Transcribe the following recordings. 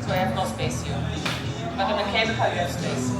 So I have no space here. But on the cable car you have space.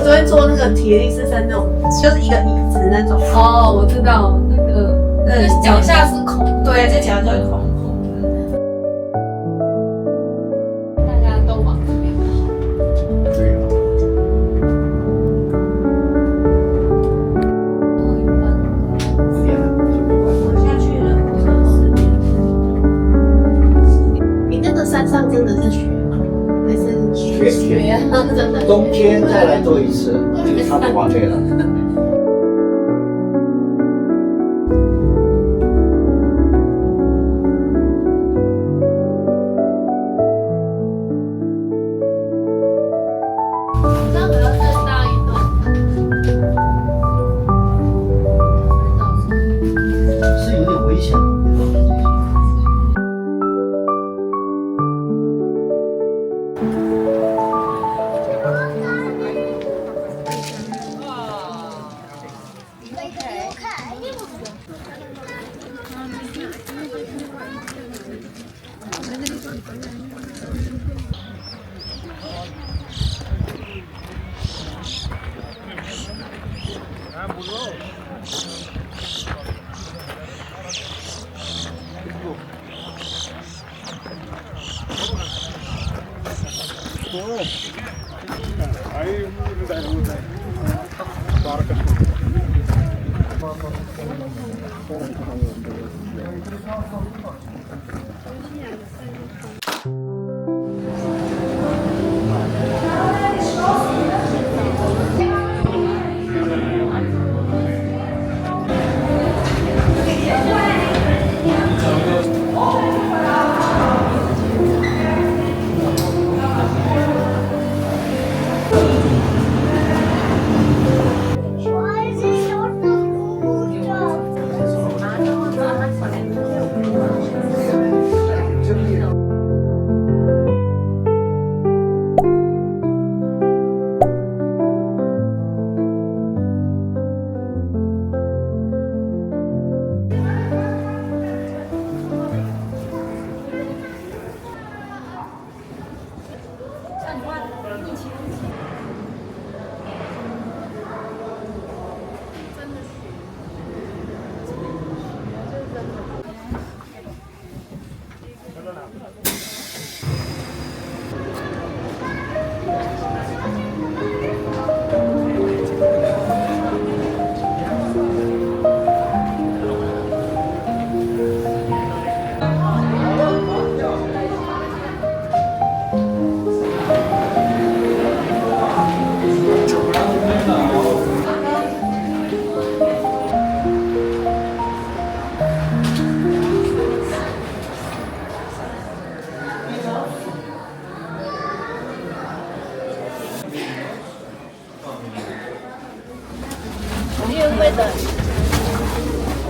都会做那个铁力士山那种，就是一个椅子那种。哦，我知道那个，脚下是空，对，这脚就是空。大家都往这边跑。对啊。我下去了10点。你那个山上真的是雪吗？还是雪啊？真的。冬天再来做一次，就差不多对了。这样比较更大一段。是有点危险的。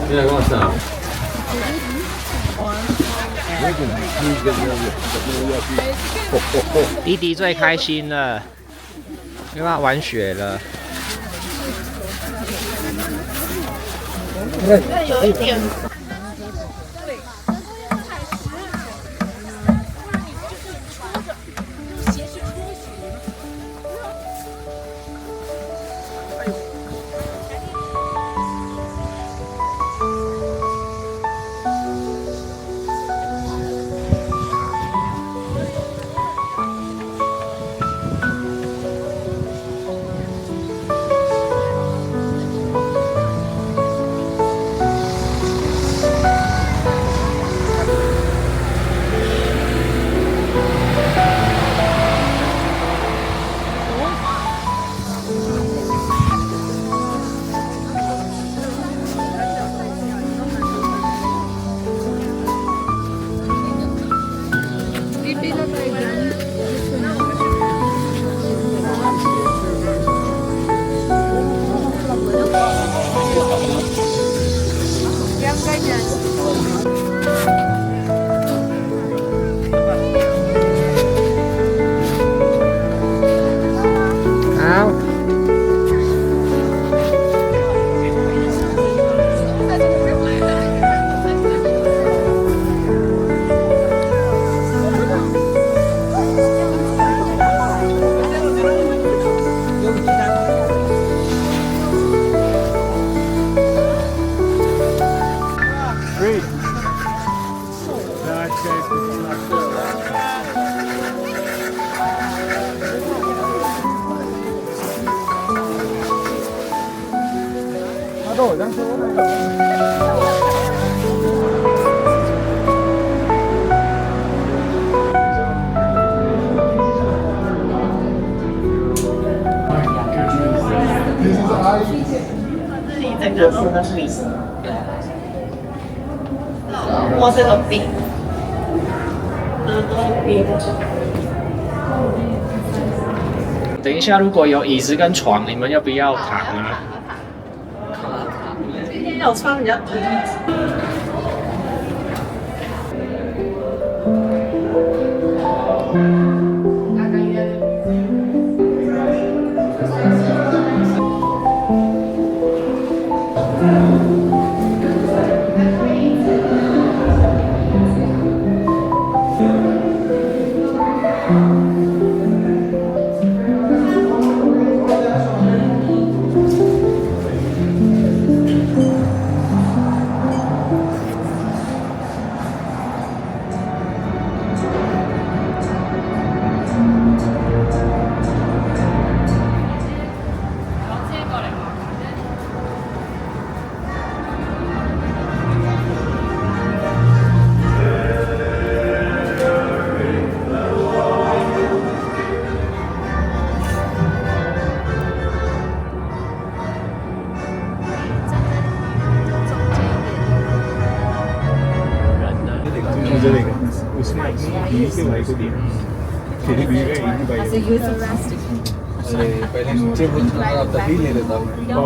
你来跟我吃啊？弟弟最开心了，又要玩雪了。有一点。这里整个都是绿色。摸这个饼，等一下，如果有椅子跟床，你们要不要躺啊？今天有穿比较低。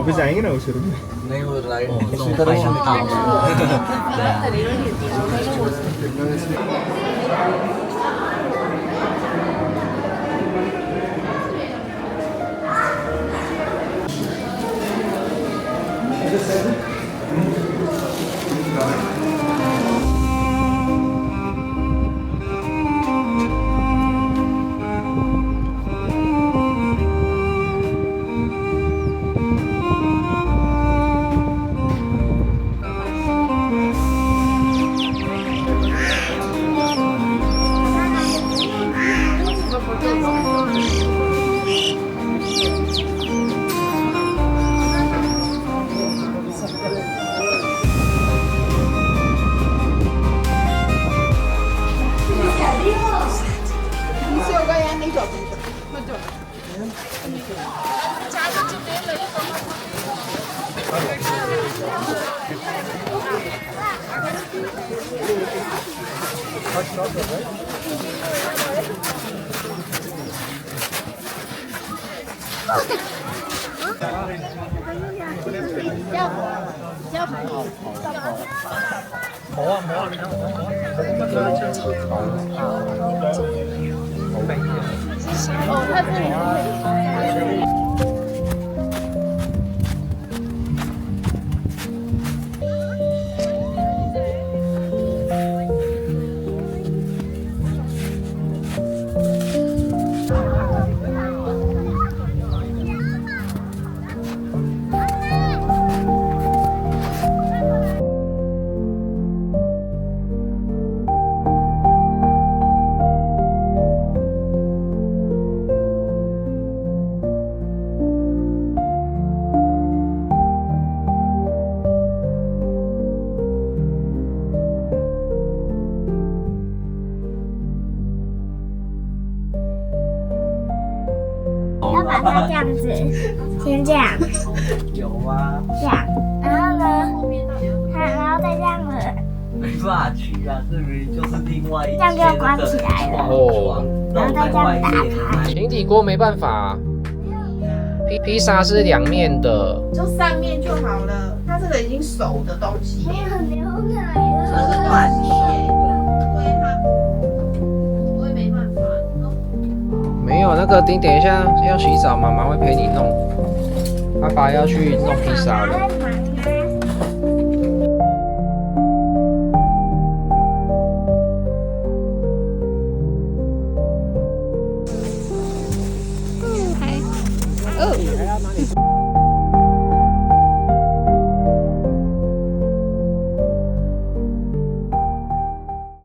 वापस आएंगे ना शुरू में नहीं वो राइड उसी तरह से 比较便宜。哦，它这里。要把它这样子，先这样，有啊，这样，然后呢，然后再这样子，没办法去啊，这明明就是另外一这样就关起来了，哦，然后再这样打开。平底锅没办法，披萨是两面的。就上面就好了，它这个已经熟的东西。没有牛奶了，这是短线，对它，我也没办法。没有那个，你等一下要洗澡，妈妈会陪你弄。爸爸要去弄披萨了。